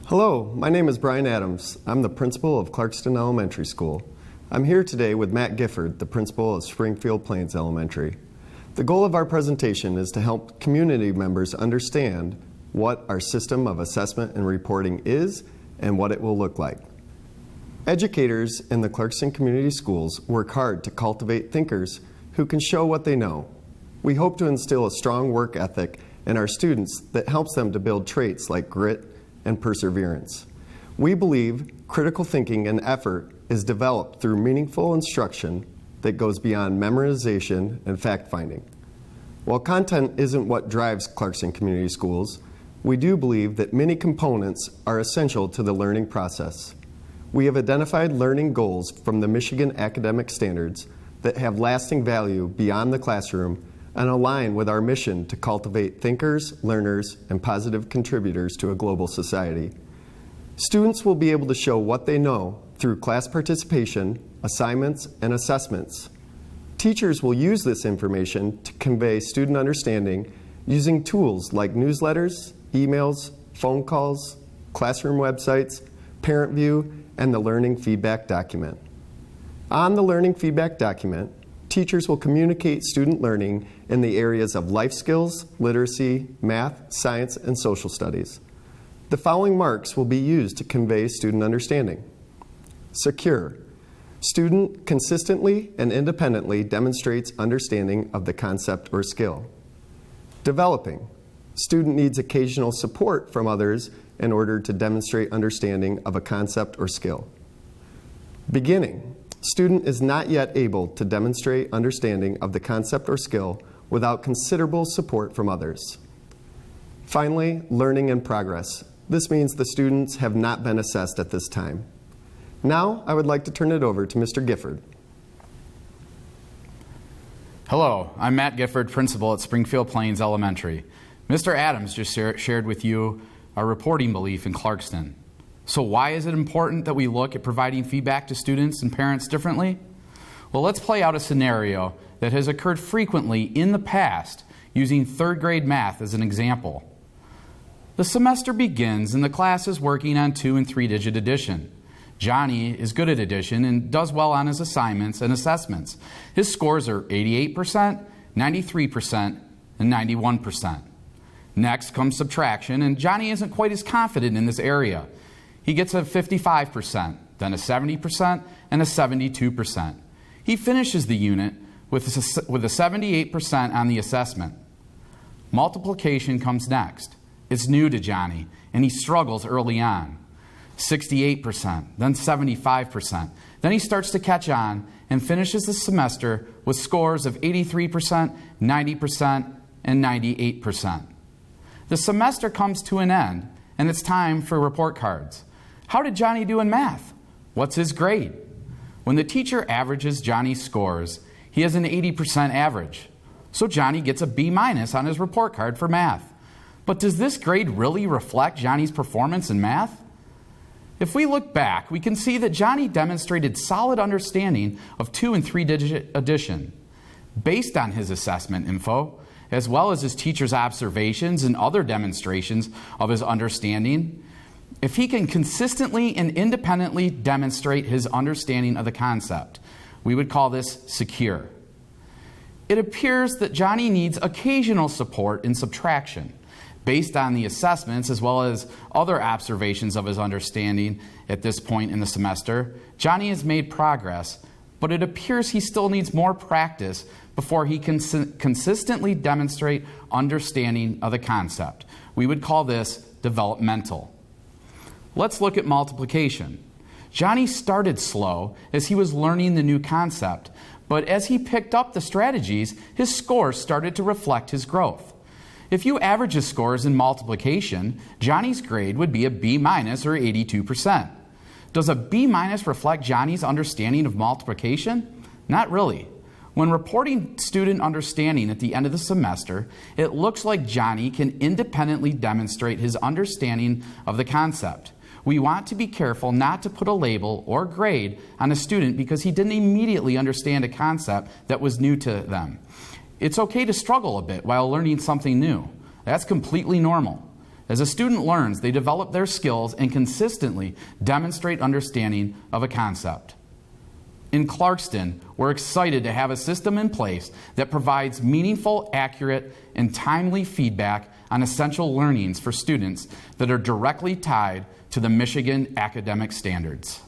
Hello, my name is Brian Adams. I'm the principal of Clarkston Elementary School. I'm here today with Matt Gifford, the principal of Springfield Plains Elementary. The goal of our presentation is to help community members understand what our system of assessment and reporting is and what it will look like. Educators in the Clarkston Community Schools work hard to cultivate thinkers who can show what they know. We hope to instill a strong work ethic in our students that helps them to build traits like grit and perseverance. We believe critical thinking and effort is developed through meaningful instruction that goes beyond memorization and fact-finding. While content isn't what drives Clarkston Community Schools, we do believe that many components are essential to the learning process. We have identified learning goals from the Michigan academic standards that have lasting value beyond the classroom and align with our mission to cultivate thinkers, learners, and positive contributors to a global society. Students will be able to show what they know through class participation, assignments, and assessments. Teachers will use this information to convey student understanding using tools like newsletters, emails, phone calls, classroom websites, parent view, and the learning feedback document. On the learning feedback document, teachers will communicate student learning in the areas of life skills, literacy, math, science, and social studies. The following marks will be used to convey student understanding. Secure. Student consistently and independently demonstrates understanding of the concept or skill. Developing. Student needs occasional support from others in order to demonstrate understanding of a concept or skill. Beginning. Student is not yet able to demonstrate understanding of the concept or skill without considerable support from others. Finally, learning in progress. This means the students have not been assessed at this time. Now, I would like to turn it over to Mr. Gifford. Hello, I'm Matt Gifford, principal at Springfield Plains Elementary. Mr. Adams just shared with you our reporting belief in Clarkston. So why is it important that we look at providing feedback to students and parents differently? Well, let's play out a scenario that has occurred frequently in the past using third grade math as an example. The semester begins and the class is working on 2- and 3-digit addition. Johnny is good at addition and does well on his assignments and assessments. His scores are 88%, 93%, and 91%. Next comes subtraction, and Johnny isn't quite as confident in this area. He gets a 55%, then a 70%, and a 72%. He finishes the unit with a 78% on the assessment. Multiplication comes next. It's new to Johnny, and he struggles early on. 68%, then 75%. Then he starts to catch on and finishes the semester with scores of 83%, 90%, and 98%. The semester comes to an end, and it's time for report cards. How did Johnny do in math? What's his grade? When the teacher averages Johnny's scores, he has an 80% average. So Johnny gets a B- on his report card for math. But does this grade really reflect Johnny's performance in math? If we look back, we can see that Johnny demonstrated solid understanding of 2- and 3-digit addition. Based on his assessment info, as well as his teacher's observations and other demonstrations of his understanding, if he can consistently and independently demonstrate his understanding of the concept, we would call this secure. It appears that Johnny needs occasional support in subtraction. Based on the assessments as well as other observations of his understanding at this point in the semester, Johnny has made progress, but it appears he still needs more practice before he can consistently demonstrate understanding of the concept. We would call this developmental. Let's look at multiplication. Johnny started slow as he was learning the new concept, but as he picked up the strategies, his scores started to reflect his growth. If you average his scores in multiplication, Johnny's grade would be a B- or 82%. Does a B- reflect Johnny's understanding of multiplication? Not really. When reporting student understanding at the end of the semester, it looks like Johnny can independently demonstrate his understanding of the concept. We want to be careful not to put a label or grade on a student because he didn't immediately understand a concept that was new to them. It's okay to struggle a bit while learning something new. That's completely normal. As a student learns, they develop their skills and consistently demonstrate understanding of a concept. In Clarkston, we're excited to have a system in place that provides meaningful, accurate, and timely feedback on essential learnings for students that are directly tied to the Michigan academic standards.